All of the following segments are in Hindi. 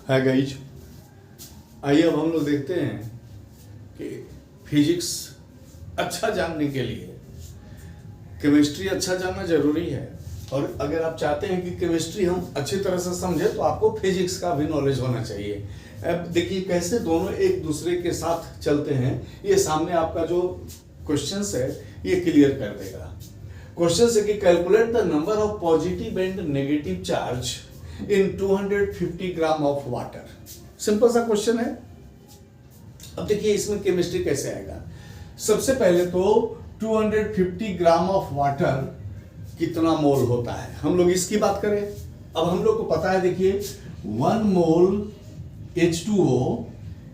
है गाइज। आइए अब हम लोग देखते हैं कि फिजिक्स अच्छा जानने के लिए केमिस्ट्री अच्छा जानना जरूरी है, और अगर आप चाहते हैं कि केमिस्ट्री हम अच्छी तरह से समझें तो आपको फिजिक्स का भी नॉलेज होना चाहिए। अब देखिए कैसे दोनों एक दूसरे के साथ चलते हैं, ये सामने आपका जो क्वेश्चंस है ये क्लियर कर देगा। क्वेश्चन है कि calculate the number of positive and negative charge in 250 gram of water. Simple सा क्वेश्चन है। अब देखिए इसमें केमिस्ट्री कैसे आएगा। सबसे पहले तो 250 ग्राम ऑफ वाटर कितना मोल होता है, हम लोग इसकी बात करें। अब हम लोग को पता है, देखिए 1 मोल H2O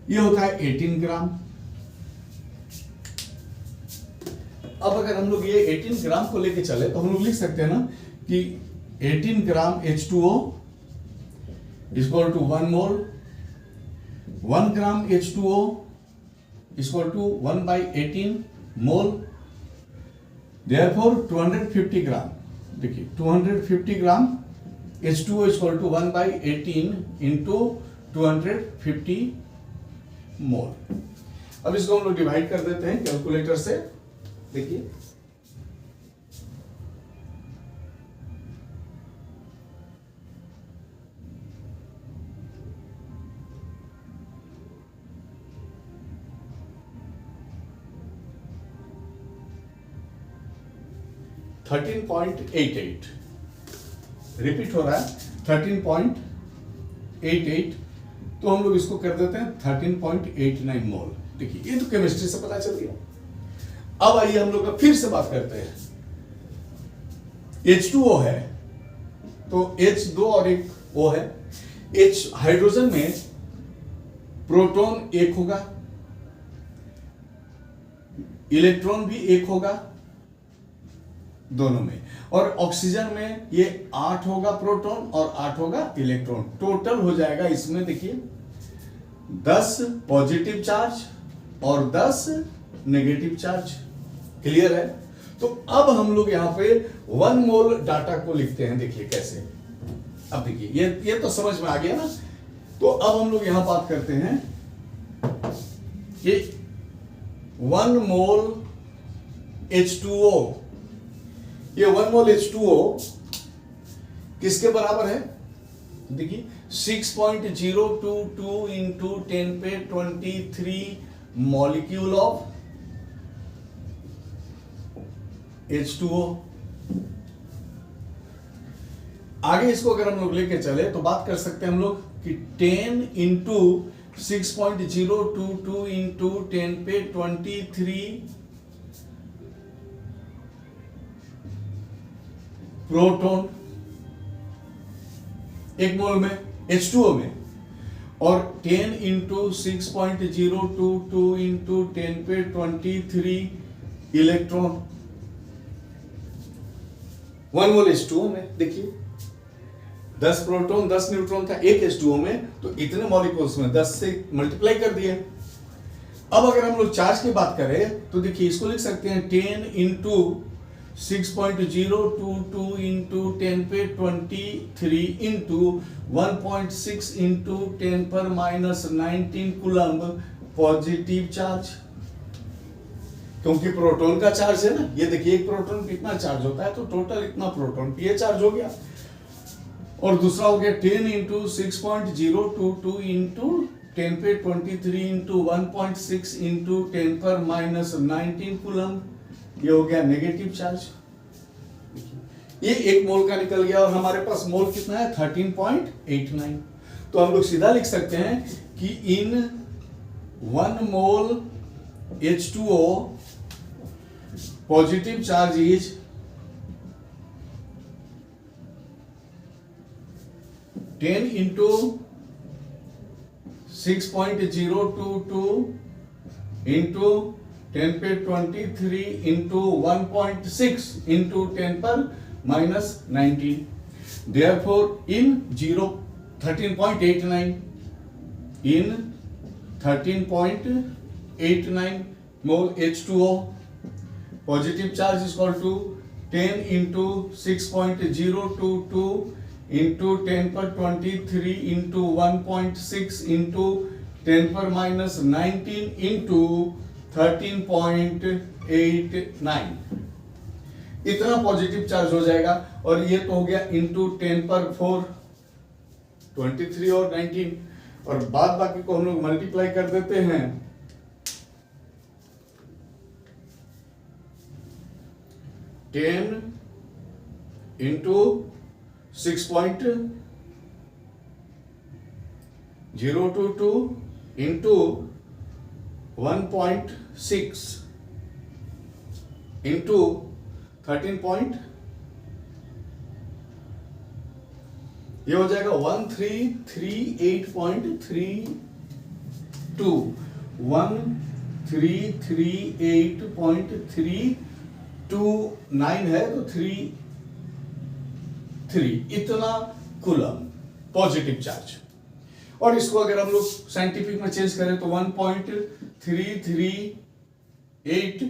ये होता है 18 ग्राम। अब अगर हम लोग ये 18 ग्राम को लेके चले तो हम लोग लिख सकते हैं ना कि 18 gram H2O equal to 1 mole, 1 gram H2O equal to 1/18 mole. Therefore 250 gram, देखिए 250 gram H2O equal to 1/18 into 250 mole. अब इसको हम लोग डिवाइड कर देते हैं कैलकुलेटर से। देखिए (13.88) रिपीट हो रहा है 13.88, तो हम लोग इसको कर देते हैं 13.89 मोल। देखिए ये तो केमिस्ट्री से पता चल गया। अब आइए हम लोग फिर से बात करते हैं। H2O है तो H2 और एक O है। H हाइड्रोजन में प्रोटॉन एक होगा, इलेक्ट्रॉन भी एक होगा दोनों में, और ऑक्सीजन में ये 8 होगा प्रोटॉन और 8 होगा इलेक्ट्रॉन। टोटल हो जाएगा इसमें देखिए 10 पॉजिटिव चार्ज और 10 नेगेटिव चार्ज। क्लियर है। तो अब हम लोग यहां पे 1 मोल डाटा को लिखते हैं। देखिए कैसे। अब देखिए ये तो समझ में आ गया ना। तो अब हम लोग यहां बात करते हैं कि 1 मोल H2O, ये 1 मोल H2O किसके बराबर है? देखिए 6.022 इंटू 10⁻23 मॉलिक्यूल ऑफ H2O। आगे इसको अगर हम लोग लेके चले तो बात कर सकते हैं हम लोग कि 10 इंटू 6.022 इंटू 10⁻23 प्रोटॉन एक मोल में H2O में, और 10 इंटू 6.022 इंटू 10⁻23 इलेक्ट्रॉन 1 मोल H2O में। देखिए 10 प्रोटॉन 10 न्यूट्रॉन था एक H2O में, तो इतने मॉलिक्यूल्स में 10 से मल्टीप्लाई कर दिए। अब अगर हम लोग चार्ज की बात करें तो देखिए इसको लिख सकते हैं 10 into 6.022 into 10⁻23 into 1.6 into 10⁻⁻19 coulomb positive charge, क्योंकि प्रोटॉन का चार्ज है ना। ये देखिए एक प्रोटॉन कितना चार्ज होता है, तो टोटल इतना प्रोटॉन ये चार्ज हो गया। और दूसरा हो गया 10 into 6.022 into 10⁻23 into 1.6 into 10⁻⁻19 coulomb, ये हो गया नेगेटिव चार्ज। ये 1 मोल का निकल गया, और हमारे पास मोल कितना है 13.89। तो हम लोग सीधा लिख सकते हैं कि in 1 mole H2O positive charge is 10 into 6.022 into 10⁻23 into 1.6 into 10⁻⁻19। Therefore in 13.89 in 13.89 mole H2O positive charge is equal to 10 into 6.022 into 10^23 into 1.6 into 10^-19 into 13.89, इतना पॉजिटिव चार्ज हो जाएगा। और ये तो हो गया इंटू 10^4, 23 और 19, और बाद बाकी को हम लोग मल्टीप्लाई कर देते हैं। 10 इंटू 6.022 इंटू 1.6 इंटू 13 ये हो जाएगा 1338.32, 1338.329 है तो 3 इतना कूलम पॉजिटिव चार्ज। और इसको अगर हम लोग साइंटिफिक में चेंज करें तो 1.338,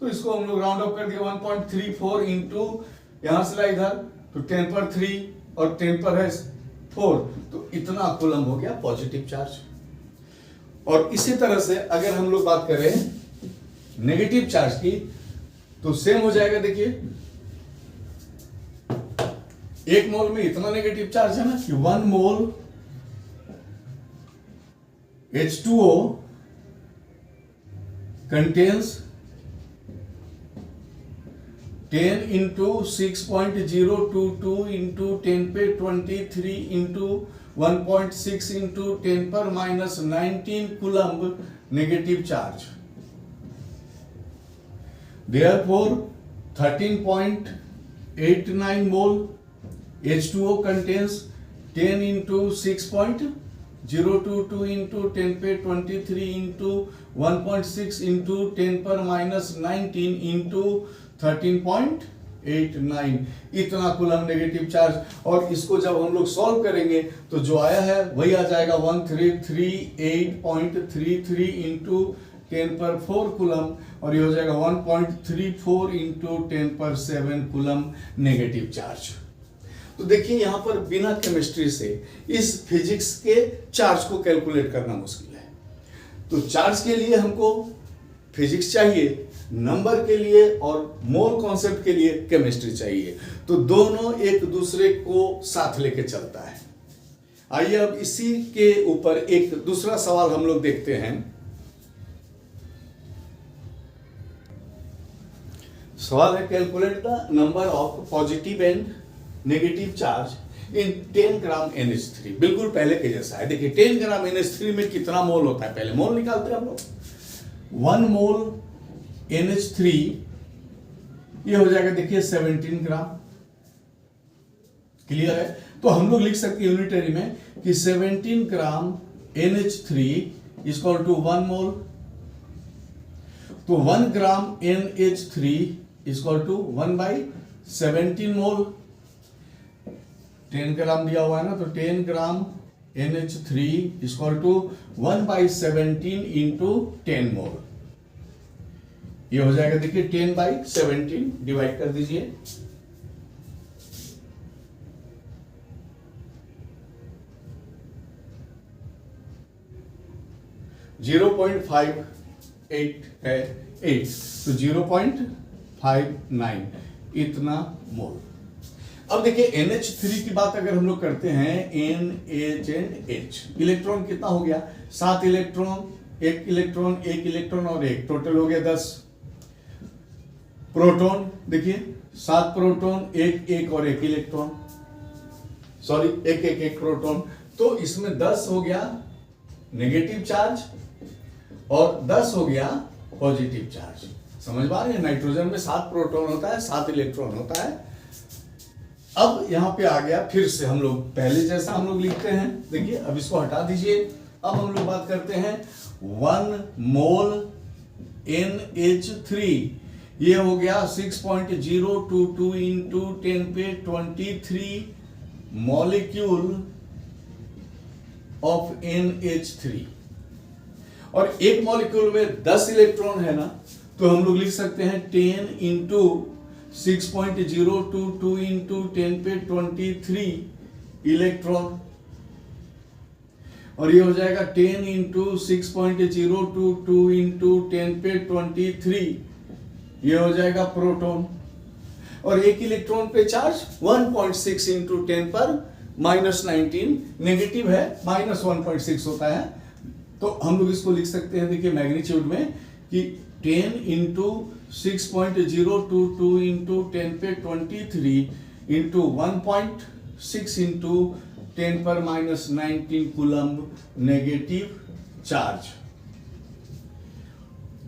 तो इसको हम लोग राउंड अप कर दिया 1.34 इंटू यहां से ला इधर तो 10^3 और 10^4, तो इतना कूलम हो गया पॉजिटिव चार्ज। और इसी तरह से अगर हम लोग बात करें नेगेटिव चार्ज की तो सेम हो जाएगा। देखिए एक मोल में इतना नेगेटिव चार्ज है ना कि 1 मोल H2O contains 10 into 6.022 into 10^23 into 1.6 into 10^-19 coulomb negative charge. Therefore 13.89 mole H2O contains 10 into 6.022 into 10^23 into 1.6 into 10^-19 into 13.89, इतना कूलम नेगेटिव चार्ज। और इसको जब हम लोग सॉल्व करेंगे तो जो आया है वही आ जाएगा 1338.33 इंटू 10^4 कूलम, और ये हो जाएगा 1.34 इंटू 10^7 कूलम नेगेटिव चार्ज। तो देखिए यहां पर बिना केमिस्ट्री से इस फिजिक्स के चार्ज को कैलकुलेट करना मुश्किल है। तो चार्ज के लिए हमको फिजिक्स चाहिए, नंबर के लिए और मोल कॉन्सेप्ट के लिए केमिस्ट्री चाहिए, तो दोनों एक दूसरे को साथ लेके चलता है। आइए अब इसी के ऊपर एक दूसरा सवाल हम लोग देखते हैं। सवाल है calculate the number of positive and negative charge in 10 gram NH3। बिल्कुल पहले के जैसा है। देखिए 10 ग्राम NH3 में कितना मोल होता है, पहले मोल निकालते हैं हम लोग। 1 मोल NH3 ये हो जाएगा देखिए 17 ग्राम। क्लियर है? तो हम लोग लिख सकते हैं यूनिटरी में कि 17 ग्राम NH3 इक्वल टू 1 मोल। तो 1 ग्राम NH3 इक्वल टू 1/17 मोल। 10 ग्राम दिया हुआ है ना, तो 10 ग्राम NH3 इक्वल टू 1/17 इंटू 10 मोल। ये हो जाएगा देखिए 10/17 डिवाइड कर दीजिए। .58 है 8, तो 0.59 इतना मोल। अब देखिए NH3 की बात अगर हम लोग करते हैं, NH एंड H, इलेक्ट्रॉन कितना हो गया? 7 इलेक्ट्रॉन, 1 इलेक्ट्रॉन, 1 इलेक्ट्रॉन और 1, टोटल हो गया 10। प्रोटॉन देखिए 7 प्रोटॉन, 1 और 1 इलेक्ट्रॉन, सॉरी 1 प्रोटॉन, तो इसमें 10 हो गया नेगेटिव चार्ज और 10 हो गया पॉजिटिव चार्ज। समझ पा रहे हैं? नाइट्रोजन में 7 प्रोटॉन होता है, 7 इलेक्ट्रॉन होता है। अब यहां पे आ गया, फिर से हम लोग पहले जैसा हम लोग लिखते हैं। देखिए अब इसको हटा दीजिए। अब हम लोग बात करते हैं 1 मोल NH3, ये हो गया 6.022 इंटू 10^23 मॉलिक्यूल ऑफ NH3। और एक मॉलिक्यूल में 10 इलेक्ट्रॉन है ना, तो हम लोग लिख सकते हैं 10 इंटू 6.022 इंटू 10^23 इलेक्ट्रॉन, और ये हो जाएगा 10 इंटू 6.022 इंटू 10 पे 23, ये हो जाएगा प्रोटॉन। और एक इलेक्ट्रॉन पे चार्ज 1.6 इंटू 10 पर -19, नेगेटिव है, -1.6 होता है। तो हम लोग इसको लिख सकते हैं, देखिए मैग्नीट्यूड में, कि 10 इंटू 6.022 इंटू 10 पे 23 इंटू 1.6 इंटू 10 पर -19 कूलम्ब नेगेटिव चार्ज।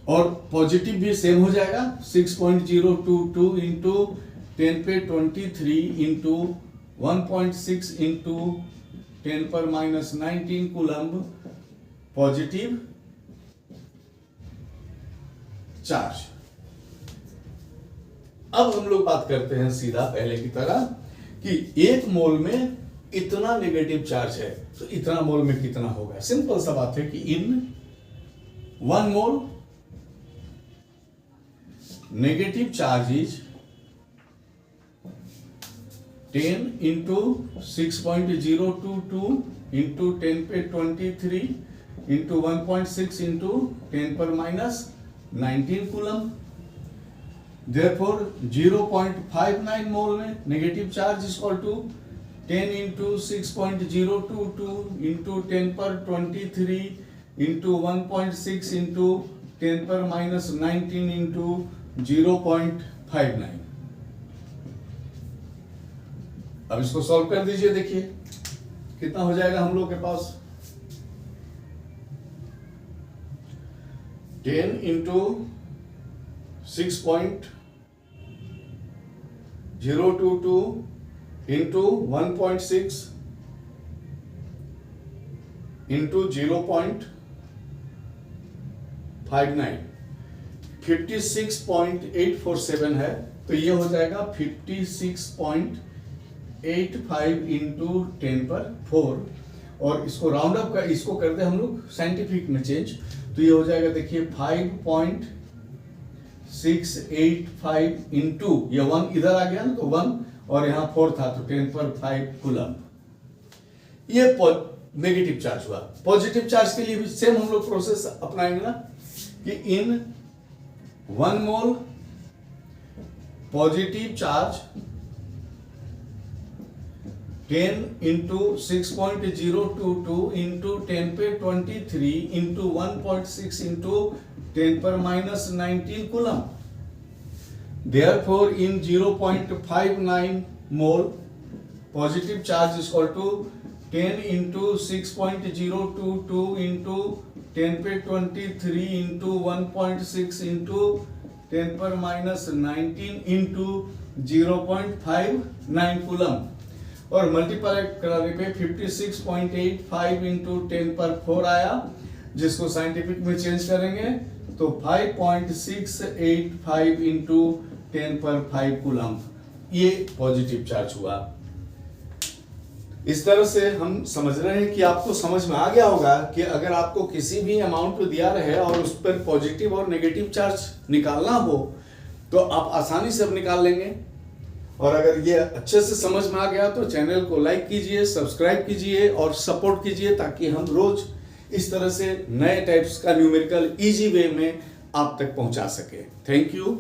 और पॉजिटिव भी सेम हो जाएगा, 6.022 इंटू 10 पे 23 इंटू 1.6 इंटू 10 पर -19 कूलम्ब पॉजिटिव चार्ज। अब हम लोग बात करते हैं सीधा पहले की तरह कि 1 मोल में इतना नेगेटिव चार्ज है तो इतना मोल में कितना होगा। सिंपल सा बात है कि in 1 mole negative charge is 10 into 6.022 into 10 पे 23 इंटू 1.6 इंटू 10 पर -19 कूलम। Therefore 0.59 मोल में negative charge is equal to 10 into 6.022 into 10 पर 23 इंटू 1.6 इंटू 10 पर -19 इंटू 0.59। अब इसको सॉल्व कर दीजिए, देखिए कितना हो जाएगा हम लोग के पास। 10 इंटू 6.022 इंटू 1.6 इंटू 0.59 56.847 है, तो ये हो जाएगा 56.85 इंटू 10 पर 4। और इसको राउंड अप कर, इसको करते हैं हम लोग साइंटिफिक में चेंज, तो ये हो जाएगा देखिए 5.685 इंटू, ये 1 इधर आ गया ना तो 1 और यहां 4 था तो 10 पर 5 कूलम। ये नेगेटिव चार्ज हुआ। पॉजिटिव चार्ज के लिए भी सेम हम लोग प्रोसेस अपनाएंगे ना, कि in 1 mole positive charge 10 into 6.022 into 10 पे 23 इंटू 1.6 इंटू 10 पर -19 coulomb. Therefore in 0.59 mole positive charge is equal to 10 into 6.022 into 10 पे 23 into 1.6 into 10 पर -19 into 0.59 कूलम। और मल्टीप्लाई कराने पे 56.85 इंटू 10 पर 4 आया, जिसको साइंटिफिक में चेंज करेंगे तो 5.685 इंटू 10 पर 5 कूलम। ये पॉजिटिव चार्ज हुआ। इस तरह से हम समझ रहे हैं कि आपको समझ में आ गया होगा कि अगर आपको किसी भी अमाउंट पे दिया रहे और उस पर पॉजिटिव और नेगेटिव चार्ज निकालना हो तो आप आसानी से अब निकाल लेंगे। और अगर ये अच्छे से समझ में आ गया तो चैनल को लाइक कीजिए, सब्सक्राइब कीजिए और सपोर्ट कीजिए, ताकि हम रोज इस तरह से नए टाइप्स का न्यूमेरिकल इजी वे में आप तक पहुंचा सके। Thank you.